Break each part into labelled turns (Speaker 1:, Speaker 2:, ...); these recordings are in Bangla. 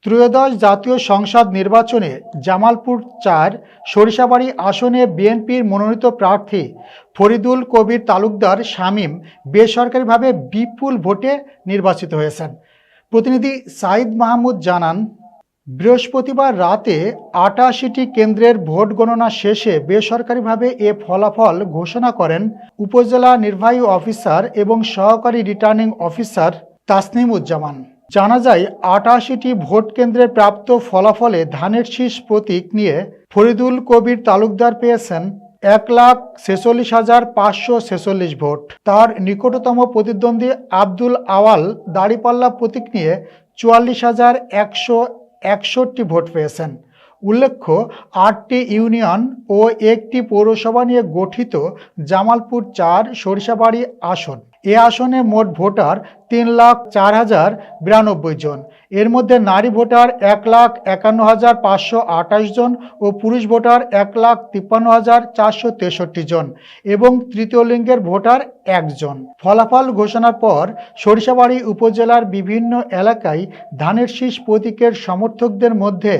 Speaker 1: ত্রয়োদশ জাতীয় সংসদ নির্বাচনে জামালপুর-৪ সরিষাবাড়ী আসনে বিএনপির মনোনীত প্রার্থী ফরিদুল কবির তালুকদার শামীম বেসরকারিভাবে বিপুল ভোটে নির্বাচিত হয়েছেন। প্রতিনিধি সাইদ মাহমুদ জানান, বৃহস্পতিবার রাতে ৮৮টি কেন্দ্রের ভোট গণনা শেষে বেসরকারিভাবে এ ফলাফল ঘোষণা করেন উপজেলা নির্বাহী অফিসার এবং সহকারী রিটার্নিং অফিসার তাসনিমুজ্জামান। জানা যায়, ৮৮টি ভোট কেন্দ্রে প্রাপ্ত ফলাফলে ধানের শীষ প্রতীক নিয়ে ফরিদুল কবির তালুকদার পেয়েছেন ১,৪৬,৫৪৬ ভোট। তার নিকটতম প্রতিদ্বন্দ্বী আব্দুল আওয়াল দাঁড়িপাল্লা প্রতীক নিয়ে ৪৪,১৬১ ভোট পেয়েছেন। উল্লেখ্য, ৮টি ইউনিয়ন ও একটি পৌরসভা নিয়ে গঠিত জামালপুর-৪ সরিষাবাড়ী আসন। এ আসনে মোট ভোটার ৩,০৪,০৯২ জন। এর মধ্যে নারী ভোটার ১,৫১,৫২৮ জন ও পুরুষ ভোটার ১,৫৩,৪৬৩ জন এবং তৃতীয় লিঙ্গের ভোটার ১ জন। ফলাফল ঘোষণার পর সরিষাবাড়ী উপজেলার বিভিন্ন এলাকায় ধানের শীষ প্রতীকের সমর্থকদের মধ্যে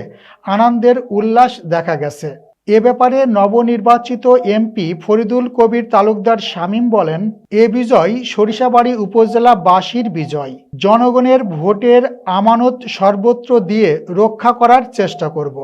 Speaker 1: আনন্দের উল্লাস দেখা গেছে। এ ব্যাপারে নবনির্বাচিত এমপি ফরিদুল কবির তালুকদার শামীম বলেন, এ বিজয় সরিষাবাড়ী উপজেলাবাসীর বিজয়। জনগণের ভোটের আমানত সর্বত্র দিয়ে রক্ষা করার চেষ্টা করব।